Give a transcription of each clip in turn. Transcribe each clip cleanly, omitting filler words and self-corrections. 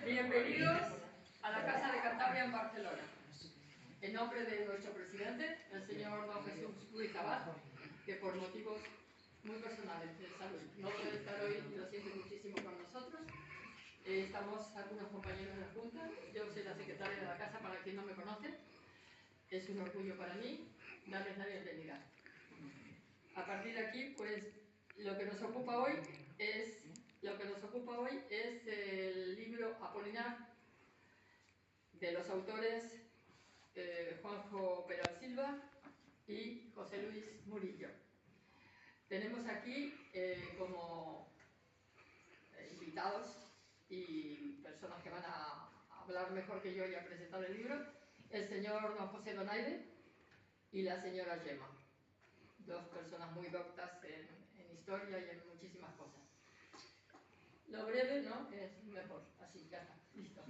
Bienvenidos a la Casa de Cantabria en Barcelona. En nombre de nuestro presidente, el señor don Jesús Ruiz Abad, que por motivos muy personales de salud no puede estar hoy, lo siento muchísimo con nosotros. Estamos algunos compañeros de la Junta. Yo soy la secretaria de la Casa, para quien no me conoce. Es un orgullo para mí darles la bienvenida. A partir de aquí, pues, lo que nos ocupa hoy es el libro Apolinar, de los autores Juanjo Peral Silva y José Luis Murillo. Tenemos aquí como invitados y personas que van a hablar mejor que yo y a presentar el libro, el señor don José Donaire y la señora Gemma, dos personas muy doctas en historia y en muchísimas cosas. Lo breve, ¿no?, es mejor, así, ya está, listo.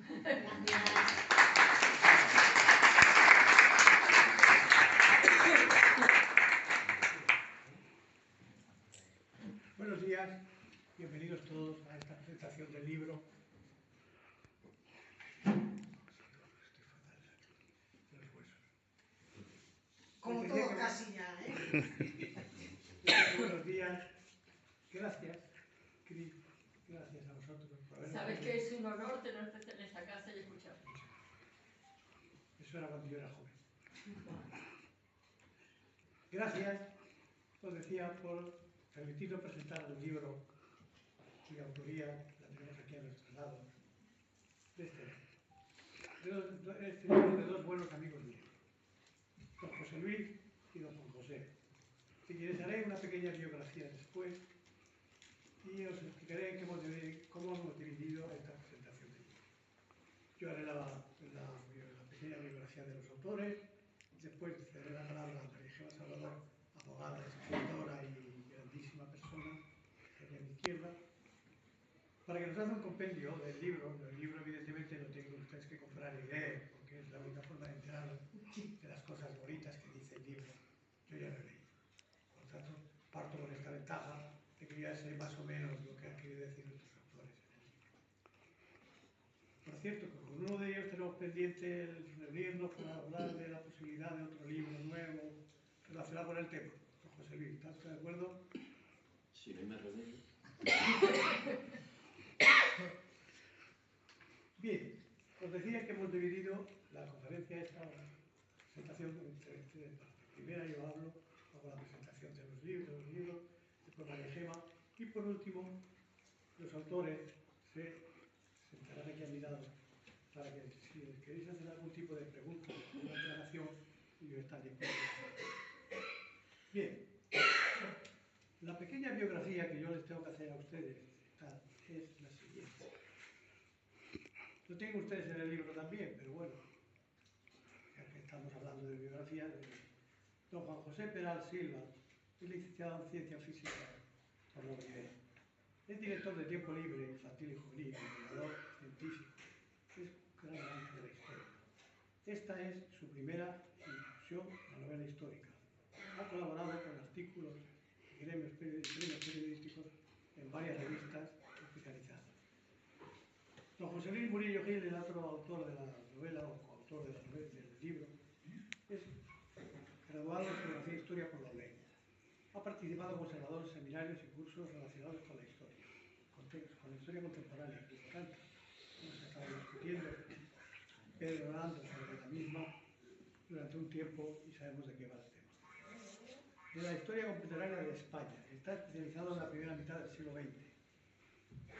Buenos días, bienvenidos todos a esta presentación del libro. Como todo casi ya, Buenos días, gracias, Cris, gracias a vosotros por habernos. Sabes que es un honor tenerte en esta casa y escucharte. Eso era cuando yo era joven. Gracias, os decía, por permitirnos presentar el libro cuya autoría la tenemos aquí a nuestros lados. Este libro de dos buenos amigos míos, don José Luis y don Juan José, de quienes haré una pequeña biografía después y os explicaré cómo hemos dividido esta presentación del libro. Yo haré la pequeña biografía de los autores, después cederé la palabra a María Gemma Salvador, abogada, escritora y grandísima persona, aquí a mi izquierda, para que nos haga un compendio del libro. El libro evidentemente lo tienen ustedes que comprar y leer, porque es la única forma de enterar de las cosas bonitas que dice el libro. Yo ya lo he leído. Por lo tanto, parto con esta ventaja de que ya sé más o menos lo que han querido decir nuestros autores en el libro. Por cierto, con uno de ellos tenemos pendiente el reunirnos para hablar de la posibilidad de otro libro nuevo relacionado con el tema. José Luis, ¿estás de acuerdo? Si no hay más remedio. Bien, os decía que hemos dividido la conferencia esta, la presentación en tres partes. Primero yo hablo, hago la presentación de los libros, después María Gemma, y por último los autores se sentarán aquí a mi lado para que si les queréis hacer algún tipo de pregunta o una aclaración, yo estaré dispuesto. Bien, la pequeña biografía que yo les tengo que hacer a ustedes es la siguiente. Lo tienen ustedes en el libro también, pero bueno, ya que estamos hablando de biografía, don Juan José Peral Silva es licenciado en Ciencia Física por la UNIDE. Es director de Tiempo Libre, Infantil y Juvenil, divulgador científico. Es un gran amante de la historia. Esta es su primera incursión en la novela histórica. Ha colaborado con artículos y premios periodísticos en varias revistas especializadas. Don José Luis Murillo Gil, el otro autor de la novela o coautor del libro, es graduado en Geografía e Historia por la UNED. Ha participado como observador en seminarios y cursos relacionados con la historia contemporánea, que me encanta. Hemos estado discutiendo Pedro Orlando sobre la misma durante un tiempo y sabemos de qué va el tema. En la historia contemporánea de España, está especializado en la primera mitad del siglo XX.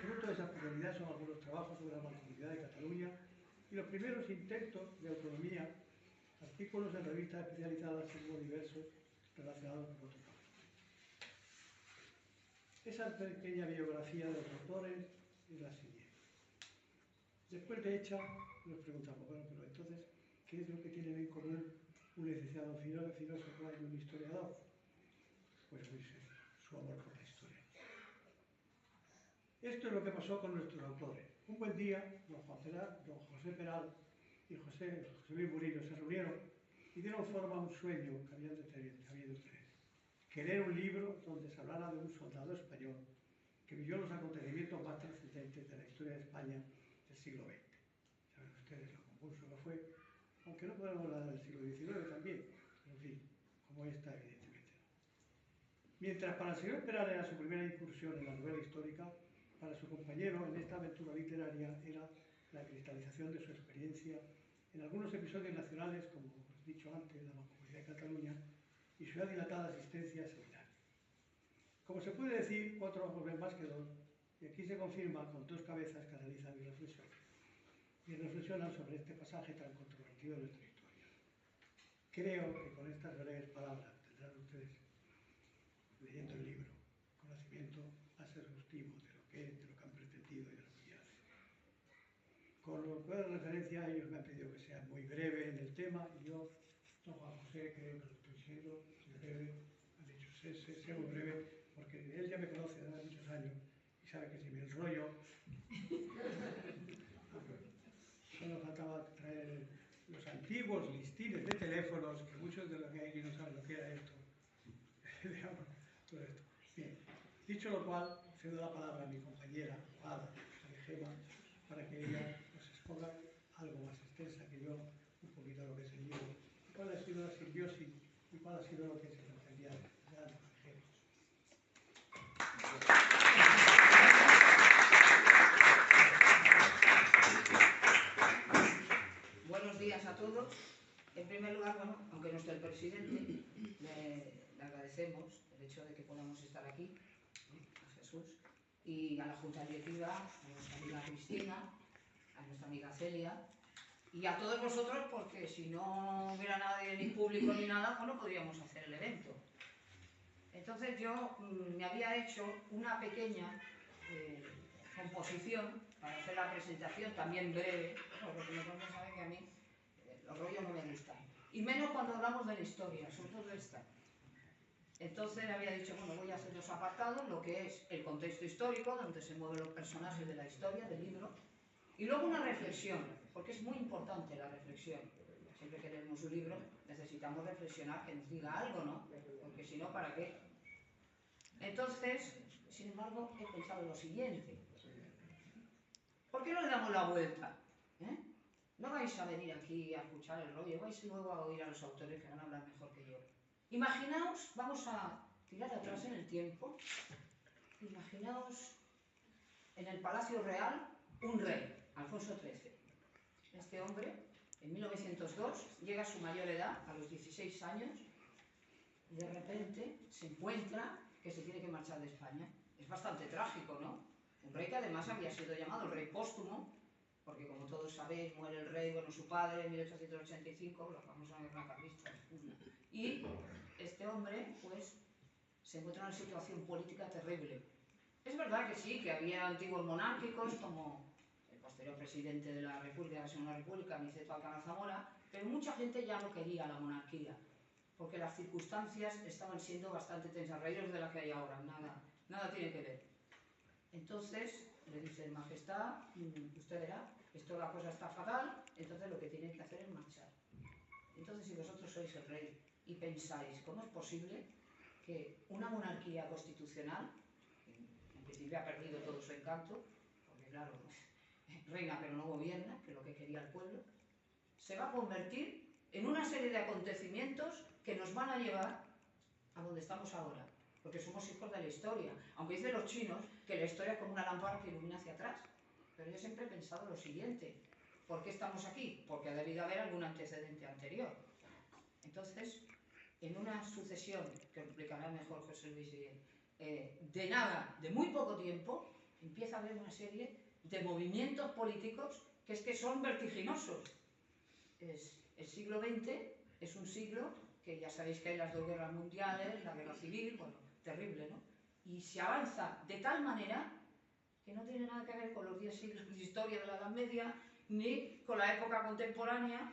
Fruto de esa especialidad son algunos trabajos sobre la Mancomunidad de Cataluña y los primeros intentos de autonomía, artículos en revistas especializadas y muy diversos relacionados con otros campos. Esa pequeña biografía de los autores es la siguiente. Después de hecha, nos preguntamos, bueno, pero entonces, ¿qué es lo que tienen en común un licenciado en filósofo y un historiador? Pues muy sencillo, su amor por la historia. Esto es lo que pasó con nuestros autores. Un buen día, don José Peral y José Luis Murillo se reunieron y dieron forma a un sueño que habían tenido ustedes. Querer un libro donde se hablara de un soldado español que vivió los acontecimientos más trascendentes de la historia de España del siglo XX. Saben ustedes lo convulso que fue, aunque no podemos hablar del siglo XIX también, pero en fin, como esta evidentemente no. Mientras para el señor Peral era su primera incursión en la novela histórica, para su compañero en esta aventura literaria era la cristalización de su experiencia en algunos episodios nacionales, como he dicho antes, la Mancomunidad de Cataluña, y su ya dilatada asistencia a seminarios. Como se puede decir, 4 ojos ven más que 2, y aquí se confirma con 2 cabezas que analizan y reflexionan sobre este pasaje tan controvertido de nuestra historia. Creo que con estas breves palabras tendrán ustedes, leyendo el libro, conocimiento más exhaustivo de lo que es, de lo que han pretendido y de lo que hacen. Con lo que de referencia a ellos me han pedido que sea muy breve en el tema, y yo, don Juan José, creo que lo estoy siendo muy breve, han dicho, sé muy breve, porque él ya me conoce desde hace muchos años y sabe que si me enrollo, solo faltaba traer los antiguos listines de teléfonos, que muchos de los que hay aquí no saben lo que era esto. Digamos, todo esto. Bien, dicho lo cual, cedo la palabra a mi compañera, Ada Gema, para que ella nos exponga algo más extensa que yo, un poquito de lo que es el libro, cuál ha sido la simbiosis y cuál ha sido lo que se pretendía de Ada Gema. Buenos días a todos. En primer lugar, bueno, aunque no esté el presidente, le agradecemos el hecho de que podamos estar aquí, a Jesús, y a la Junta Directiva, a nuestra amiga Cristina, a nuestra amiga Celia, y a todos vosotros, porque si no hubiera nadie, ni público ni nada, pues no podríamos hacer el evento. Entonces yo me había hecho una pequeña composición para hacer la presentación, también breve, porque me conocen saben que a mí los rollos no me gustan. Y menos cuando hablamos de la historia, sobre todo esta. Entonces había dicho, bueno, voy a hacer los apartados, lo que es el contexto histórico, donde se mueven los personajes de la historia, del libro, y luego una reflexión, porque es muy importante la reflexión. Siempre que leemos un libro necesitamos reflexionar, que nos diga algo, ¿no? Porque si no, ¿para qué? Entonces, sin embargo, he pensado lo siguiente. ¿Por qué no le damos la vuelta? No vais a venir aquí a escuchar el rollo, vais luego a oír a los autores que van a hablar mejor que yo. Imaginaos, vamos a tirar atrás en el tiempo, imaginaos en el Palacio Real un rey, Alfonso XIII. Este hombre, en 1902, llega a su mayor edad, a los 16 años, y de repente se encuentra que se tiene que marchar de España. Es bastante trágico, ¿no? Un rey que además había sido llamado el rey póstumo, porque como todos sabéis, muere el rey, bueno, su padre en 1885, la famosa guerra carlista. Y este hombre, pues, se encuentra en una situación política terrible. Es verdad que sí, que había antiguos monárquicos, como el posterior presidente de la República, de la Segunda República, Niceto Alcalá Zamora, pero mucha gente ya no quería la monarquía, porque las circunstancias estaban siendo bastante tensas, reíros de la que hay ahora, nada tiene que ver. Entonces le dice, Majestad, usted verá, la cosa está fatal, entonces lo que tiene que hacer es marchar. Entonces, si vosotros sois el rey y pensáis, ¿cómo es posible que una monarquía constitucional, en principio ha perdido todo su encanto, porque claro, reina pero no gobierna, que es lo que quería el pueblo, se va a convertir en una serie de acontecimientos que nos van a llevar a donde estamos ahora? Porque somos hijos de la historia. Aunque dicen los chinos que la historia es como una lámpara que ilumina hacia atrás. Pero yo siempre he pensado lo siguiente. ¿Por qué estamos aquí? Porque ha debido haber algún antecedente anterior. Entonces, en una sucesión, que lo explicará mejor José Luis, de nada, de muy poco tiempo, empieza a haber una serie de movimientos políticos que es que son vertiginosos. El siglo XX es un siglo que ya sabéis que hay las 2 guerras mundiales, la guerra civil, bueno, terrible, ¿no? Y se avanza de tal manera que no tiene nada que ver con los 10 siglos de historia de la Edad Media, ni con la época contemporánea,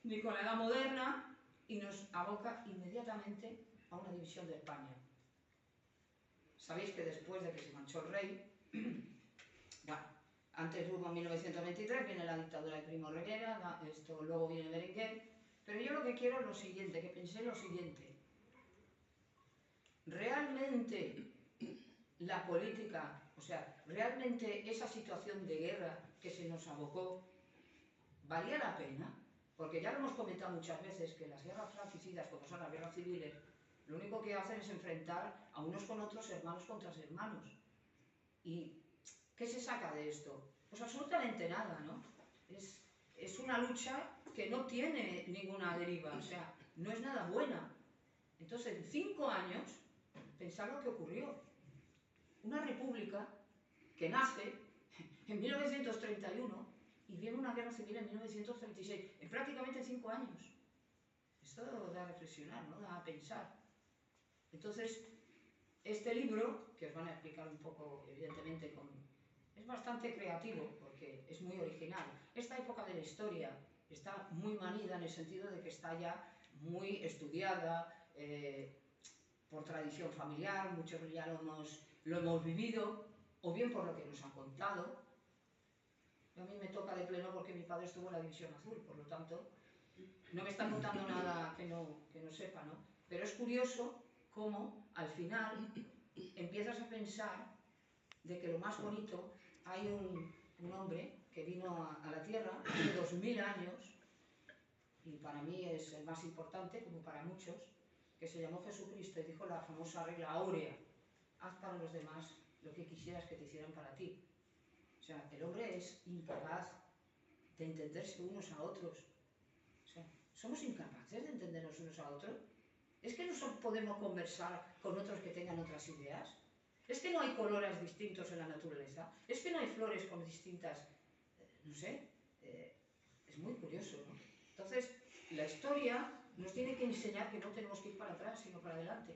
ni con la Edad Moderna, y nos aboca inmediatamente a una división de España. Sabéis que después de que se marchó el rey, bueno, antes hubo en 1923, viene la dictadura de Primo Rivera, luego viene Berenguer, Pero yo lo que quiero es lo siguiente, que pensé lo siguiente. Realmente la política, o sea, realmente esa situación de guerra que se nos abocó, ¿valía la pena? Porque ya lo hemos comentado muchas veces, que las guerras fratricidas, como son las guerras civiles, lo único que hacen es enfrentar a unos con otros, hermanos contra hermanos. ¿Y qué se saca de esto? Pues absolutamente nada, ¿no? Es una lucha que no tiene ninguna deriva, o sea, no es nada buena. Entonces, en 5 años, pensad lo que ocurrió. Una república que nace en 1931 y viene una guerra civil en 1936, en prácticamente 5 años. Esto da a reflexionar, ¿no? Da a pensar. Entonces, este libro, que os van a explicar un poco, evidentemente, es bastante creativo, porque es muy original. Esta época de la historia está muy manida en el sentido de que está ya muy estudiada por tradición familiar, muchos ya lo hemos vivido, o bien por lo que nos han contado. A mí me toca de pleno porque mi padre estuvo en la División Azul, por lo tanto, no me está contando nada que no sepa, ¿no? Pero es curioso cómo, al final, empiezas a pensar de que lo más bonito, hay un hombre que vino a la Tierra hace 2000 años, y para mí es el más importante, como para muchos, que se llamó Jesucristo y dijo la famosa regla áurea: haz para los demás lo que quisieras que te hicieran para ti. O sea, el hombre es incapaz de entenderse unos a otros. O sea, ¿somos incapaces de entendernos unos a otros? ¿Es que no podemos conversar con otros que tengan otras ideas? ¿Es que no hay colores distintos en la naturaleza? ¿Es que no hay flores con distintas... no sé, es muy curioso, ¿no? Entonces, la historia nos tiene que enseñar que no tenemos que ir para atrás, sino para adelante.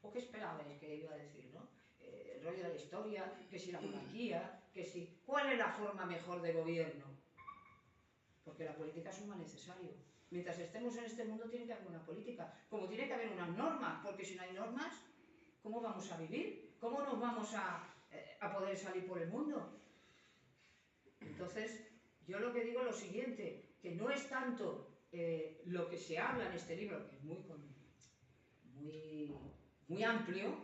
¿O qué esperabais que iba a decir, no? El rollo de la historia, que si la monarquía, que si... ¿Cuál es la forma mejor de gobierno? Porque la política es un mal necesario. Mientras estemos en este mundo tiene que haber una política, como tiene que haber unas normas, porque si no hay normas, ¿cómo vamos a vivir? ¿Cómo nos vamos a poder salir por el mundo? Entonces, yo lo que digo es lo siguiente, que no es tanto lo que se habla en este libro, que es muy amplio,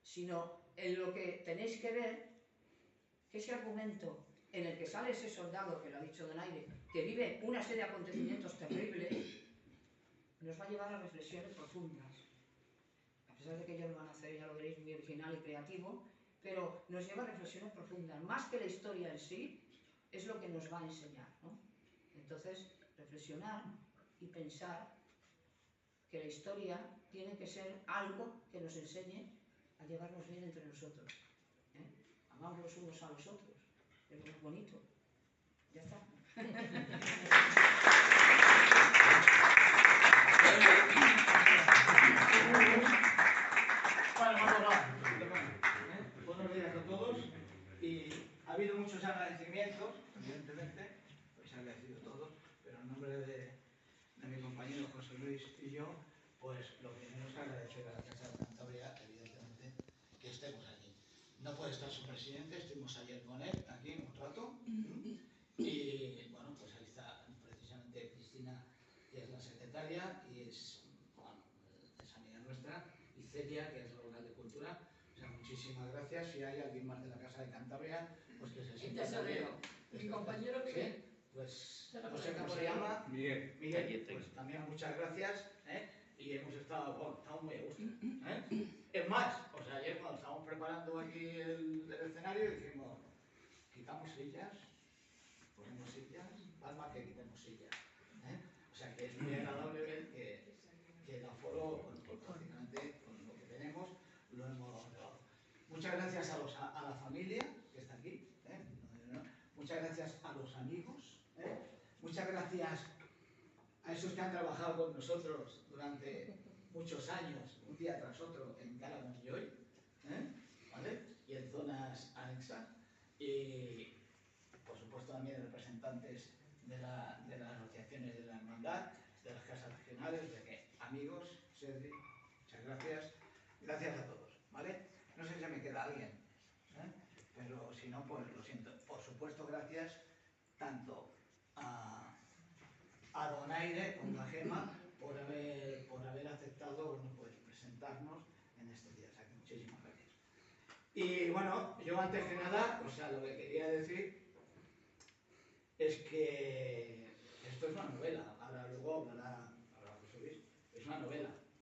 sino en lo que tenéis que ver que ese argumento en el que sale ese soldado, que lo ha dicho Donaire, que vive una serie de acontecimientos terribles, nos va a llevar a reflexiones profundas. A pesar de que ellos lo van a hacer, ya lo veréis, muy original y creativo, pero nos lleva a reflexiones profundas. Más que la historia en sí, es lo que nos va a enseñar, ¿no? Entonces, reflexionar y pensar que la historia tiene que ser algo que nos enseñe a llevarnos bien entre nosotros. Amamos los unos a los otros, es lo más bonito. Ya está. Buenos días a todos. Y ha habido muchos agradecimientos, evidentemente, pues agradecido a todos, pero en nombre de mi compañero José Luis y yo, pues lo primero es agradecer a la Casa de Cantabria, evidentemente, que estemos aquí. No puede estar su presidente, estuvimos ayer con él, aquí un rato, y bueno, pues ahí está precisamente Cristina, que es la secretaria, y es, bueno, es amiga nuestra, y Celia, que es la vocal de Cultura. O sea, muchísimas gracias. Si hay alguien más de la Casa de Cantabria, pues que se sienta. Mi compañero Miguel. ¿Sí? Pues no sé cómo se llama. Miguel. Miguel, pues también muchas gracias. Y hemos estado, bueno, estamos muy a gusto. Es más, o sea, ayer cuando estábamos preparando aquí el escenario dijimos, quitamos sillas, ponemos sillas, palma que quitemos sillas. O sea, que es muy agradable ver que el aforo, bueno, pues prácticamente con lo que tenemos, lo hemos dado. Muchas gracias a la familia que está aquí. Muchas gracias a los amigos. Muchas gracias a esos que han trabajado con nosotros durante muchos años, un día tras otro, en Cala Monjoy, ¿vale? Y en zonas anexas. Y, por supuesto, también representantes de las asociaciones de la hermandad, de las casas regionales, de que amigos, Sergi, muchas gracias. Gracias a todos, ¿vale? No sé si me queda alguien, pero si no, pues lo siento. Por supuesto, gracias tanto a a Donaire, con la Gema, por haber aceptado, bueno, pues presentarnos en este día. O sea, que muchísimas gracias. Y bueno, yo antes que nada, o sea, lo que quería decir es que